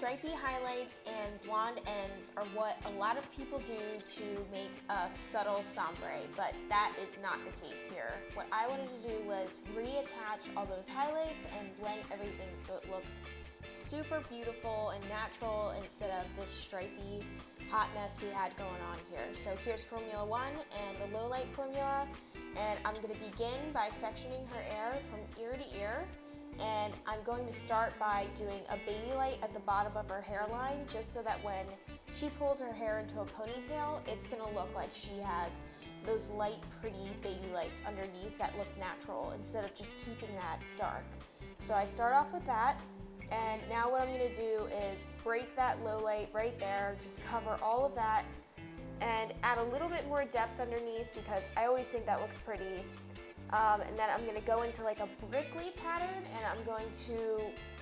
stripey highlights and blonde ends are what a lot of people do to make a subtle sombre, but that is not the case here. What I wanted to do was reattach all those highlights and blend everything so it looks super beautiful and natural instead of this stripey hot mess we had going on here. So here's Formula 1 and the low light formula, and I'm going to begin by sectioning her hair from ear to ear. And I'm going to start by doing a baby light at the bottom of her hairline, just so that when she pulls her hair into a ponytail, it's going to look like she has those light, pretty baby lights underneath that look natural instead of just keeping that dark. So I start off with that, and now what I'm going to do is break that low light right there, just cover all of that, and add a little bit more depth underneath because I always think that looks pretty. And then I'm going to go into like a brickly pattern, and I'm going to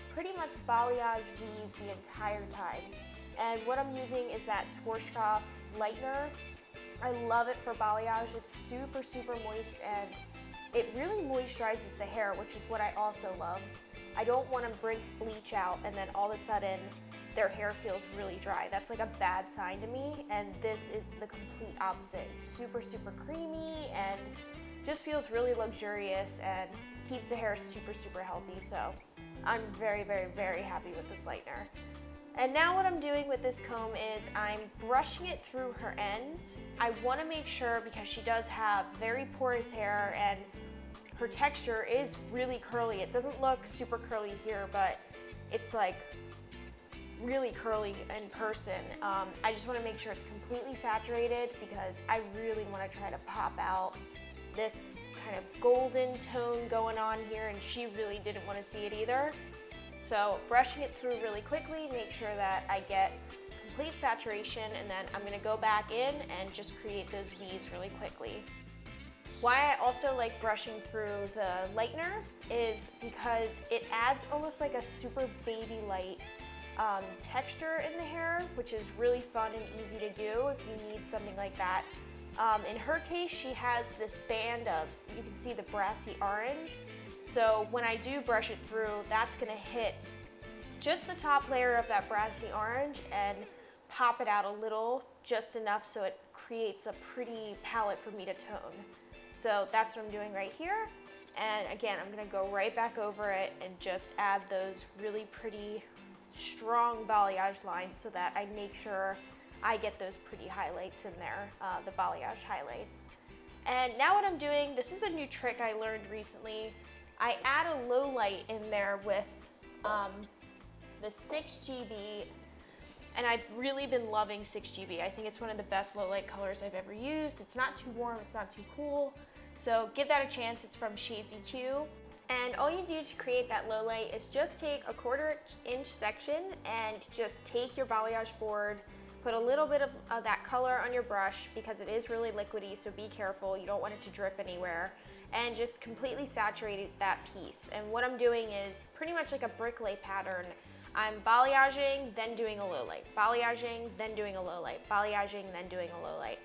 pretty much balayage these the entire time. And what I'm using is that Schwarzkopf lightener. I love it for balayage. It's super, super moist, and it really moisturizes the hair, which is what I also love. I don't want to rinse bleach out and then all of a sudden their hair feels really dry. That's like a bad sign to me, and this is the complete opposite. It's super, super creamy and just feels really luxurious and keeps the hair super, super healthy. So I'm very, very, very happy with this lightener. And now what I'm doing with this comb is I'm brushing it through her ends. I want to make sure, because she does have very porous hair and her texture is really curly. It doesn't look super curly here, but it's like really curly in person. I just want to make sure it's completely saturated because I really want to try to pop out this kind of golden tone going on here, and she really didn't want to see it either. So brushing it through really quickly, make sure that I get complete saturation, and then I'm going to go back in and just create those V's really quickly. Why I also like brushing through the lightener is because it adds almost like a super baby light texture in the hair, which is really fun and easy to do if you need something like that. In her case, she has this band of, you can see the brassy orange. So when I do brush it through, that's gonna hit just the top layer of that brassy orange and pop it out a little, just enough so it creates a pretty palette for me to tone. So that's what I'm doing right here. And again, I'm gonna go right back over it and just add those really pretty, strong balayage lines so that I make sure I get those pretty highlights in there, the balayage highlights. And now what I'm doing, this is a new trick I learned recently. I add a low light in there with the 6GB, and I've really been loving 6GB. I think it's one of the best low light colors I've ever used. It's not too warm, it's not too cool. So give that a chance. It's from Shades EQ. And all you do to create that low light is just take a 1/4 inch section and just take your balayage board, put a little bit of that color on your brush because it is really liquidy, so be careful. You don't want it to drip anywhere. And just completely saturate that piece. And what I'm doing is pretty much like a bricklet pattern. I'm balayaging, then doing a low light. Balayaging, then doing a low light. Balayaging, then doing a low light.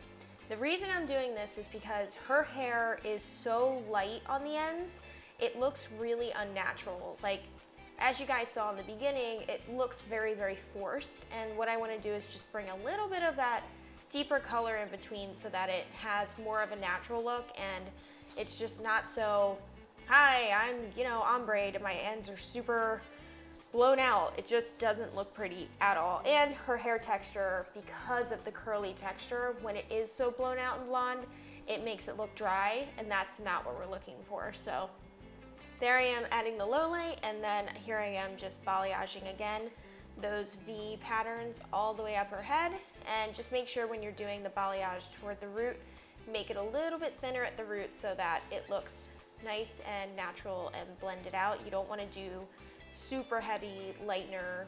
The reason I'm doing this is because her hair is so light on the ends, it looks really unnatural. Like, as you guys saw in the beginning, it looks very, very forced. And what I want to do is just bring a little bit of that deeper color in between so that it has more of a natural look, and it's just not so, hi, I'm, ombre, and my ends are super blown out. It just doesn't look pretty at all. And her hair texture, because of the curly texture, when it is so blown out and blonde, it makes it look dry, and that's not what we're looking for. So there I am adding the low light, and then here I am just balayaging again those V patterns all the way up her head. And just make sure when you're doing the balayage toward the root, make it a little bit thinner at the root so that it looks nice and natural and blended out. You don't want to do super heavy lightener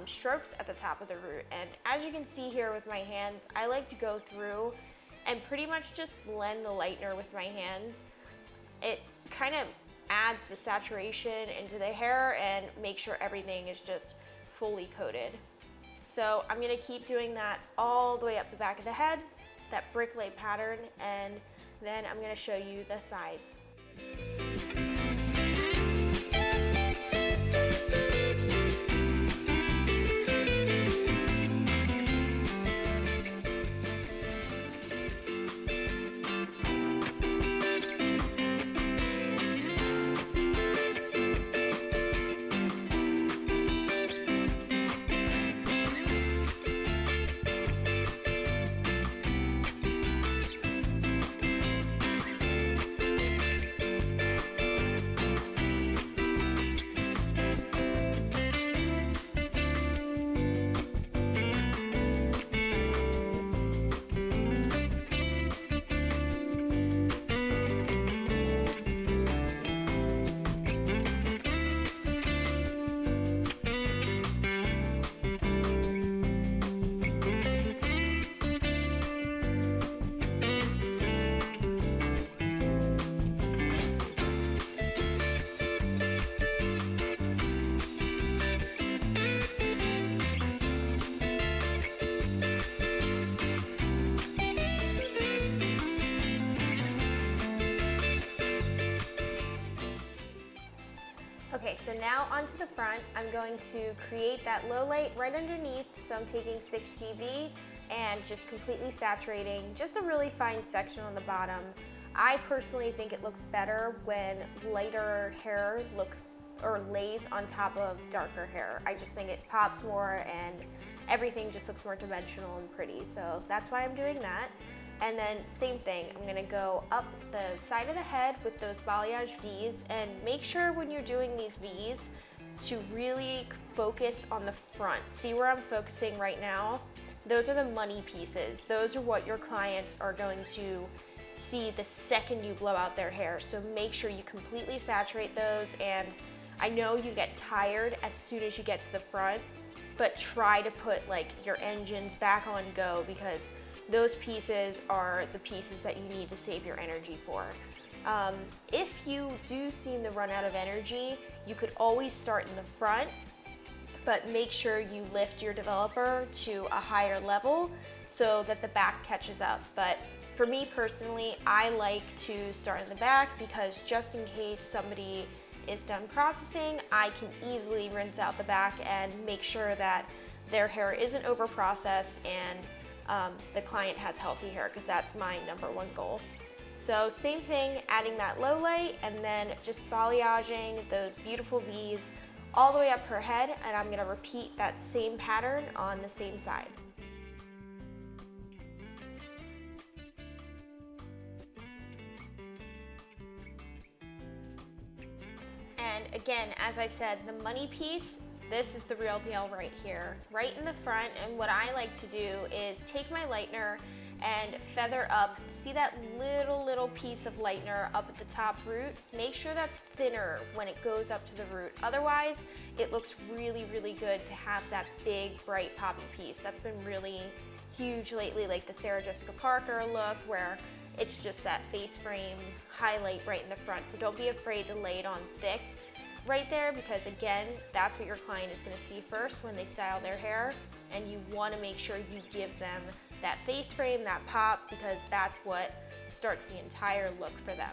strokes at the top of the root. And as you can see here with my hands, I like to go through and pretty much just blend the lightener with my hands. It kind of adds the saturation into the hair and make sure everything is just fully coated. So I'm gonna keep doing that all the way up the back of the head, that bricklet pattern, and then I'm gonna show you the sides. so now onto the front, I'm going to create that low light right underneath. So I'm taking 6GB and just completely saturating just a really fine section on the bottom. I personally think it looks better when lighter hair looks or lays on top of darker hair. I just think it pops more and everything just looks more dimensional and pretty. So that's why I'm doing that. And then same thing, I'm gonna go up the side of the head with those balayage V's, and make sure when you're doing these V's to really focus on the front. See where I'm focusing right now? Those are the money pieces. Those are what your clients are going to see the second you blow out their hair. So make sure you completely saturate those, and I know you get tired as soon as you get to the front, but try to put like your engines back on go, because those pieces are the pieces that you need to save your energy for. If you do seem to run out of energy, you could always start in the front, but make sure you lift your developer to a higher level so that the back catches up. But for me personally, I like to start in the back, because just in case somebody is done processing, I can easily rinse out the back and make sure that their hair isn't over processed and the client has healthy hair, because that's my #1 goal. So same thing, adding that low light and then just balayaging those beautiful V's all the way up her head, and I'm gonna repeat that same pattern on the same side. And again, as I said, the money piece, this is the real deal right here, right in the front. And what I like to do is take my lightener and feather up. See that little piece of lightener up at the top root? Make sure that's thinner when it goes up to the root. Otherwise, it looks really good to have that big, bright, poppy piece. That's been really huge lately, like the Sarah Jessica Parker look, where it's just that face frame highlight right in the front. So don't be afraid to lay it on thick right there, because again, that's what your client is gonna see first when they style their hair, and you wanna make sure you give them that face frame, that pop, because that's what starts the entire look for them.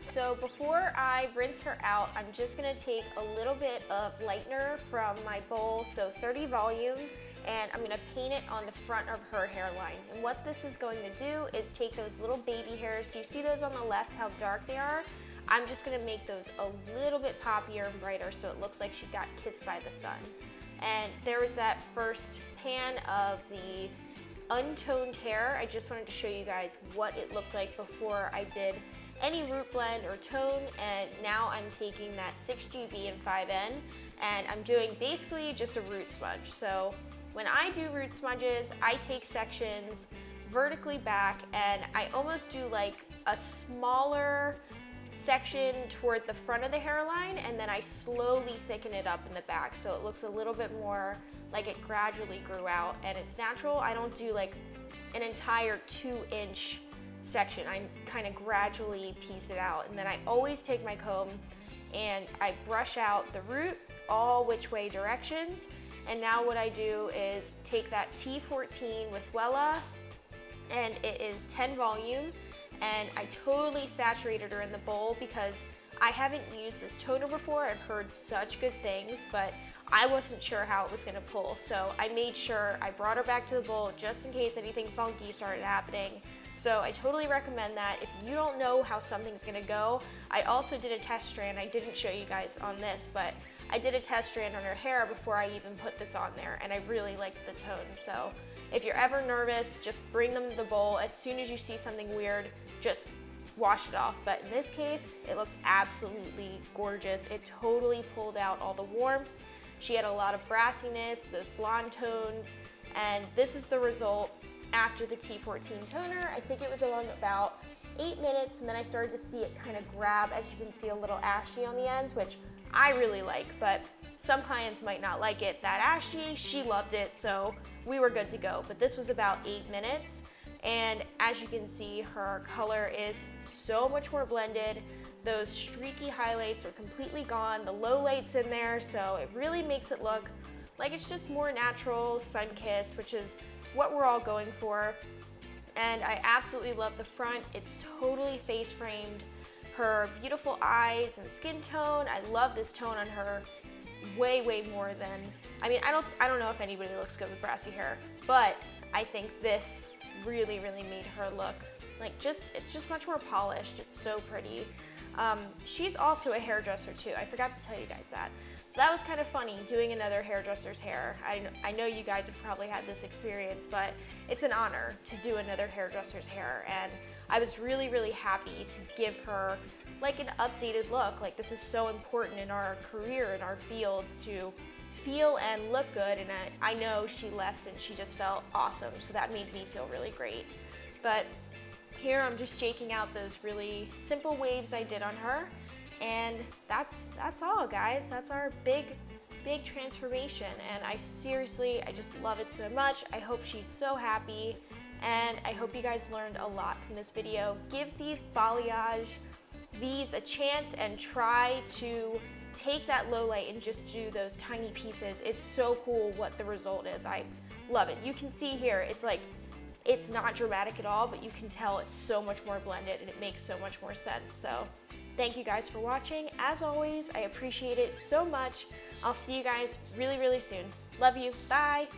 So before I rinse her out, I'm just gonna take a little bit of lightener from my bowl, so 30 volume, and I'm gonna paint it on the front of her hairline. And what this is going to do is take those little baby hairs. Do you see those on the left, how dark they are? I'm just gonna make those a little bit poppier and brighter so it looks like she got kissed by the sun. And there was that first pan of the untoned hair. I just wanted to show you guys what it looked like before I did any root blend or tone, and now I'm taking that 6GB and 5N, and I'm doing basically just a root smudge. So when I do root smudges, I take sections vertically back, and I almost do like a smaller section toward the front of the hairline, and then I slowly thicken it up in the back so it looks a little bit more like it gradually grew out and it's natural. I don't do like an entire 2-inch section. I kind of gradually piece it out, and then I always take my comb and I brush out the root all which way directions. And now what I do is take that T14 with Wella, and it is 10 volume, and I totally saturated her in the bowl because I haven't used this toner before. I've heard such good things, but I wasn't sure how it was gonna pull. So I made sure I brought her back to the bowl just in case anything funky started happening. So I totally recommend that. If you don't know how something's gonna go, I also did a test strand. I didn't show you guys on this, but I did a test strand on her hair before I even put this on there, and I really liked the tone. So if you're ever nervous, just bring them to the bowl. As soon as you see something weird, just wash it off. But in this case, it looked absolutely gorgeous. It totally pulled out all the warmth. She had a lot of brassiness, those blonde tones, and this is the result after the T14 toner. I think it was on about 8 minutes, and then I started to see it kind of grab, as you can see, a little ashy on the ends, which I really like, but some clients might not like it that ashy. She loved it, so we were good to go. But this was about 8 minutes. And as you can see, her color is so much more blended. Those streaky highlights are completely gone. The low lights in there, so it really makes it look like it's just more natural, sun-kissed, which is what we're all going for. And I absolutely love the front. It's totally face framed. Her beautiful eyes and skin tone. I love this tone on her way, way more than, I mean, I don't know if anybody looks good with brassy hair, but I think this really, really made her look like it's just much more polished. It's so pretty. She's also a hairdresser too. I forgot to tell you guys that. So that was kind of funny, doing another hairdresser's hair. I know you guys have probably had this experience, but it's an honor to do another hairdresser's hair. And I was really, really happy to give her like an updated look. Like, this is so important in our career, in our fields, to feel and look good. And I know she left and she just felt awesome. So that made me feel really great. But here I'm just shaking out those really simple waves I did on her. And that's all, guys. That's our big transformation. And I just love it so much. I hope she's so happy. And I hope you guys learned a lot from this video. Give these Balayage V's a chance and try to take that low light and just do those tiny pieces. It's so cool what the result is. I love it. You can see here, it's like, it's not dramatic at all, but you can tell it's so much more blended and it makes so much more sense. So thank you guys for watching. As always, I appreciate it so much. I'll see you guys really, really soon. Love you. Bye.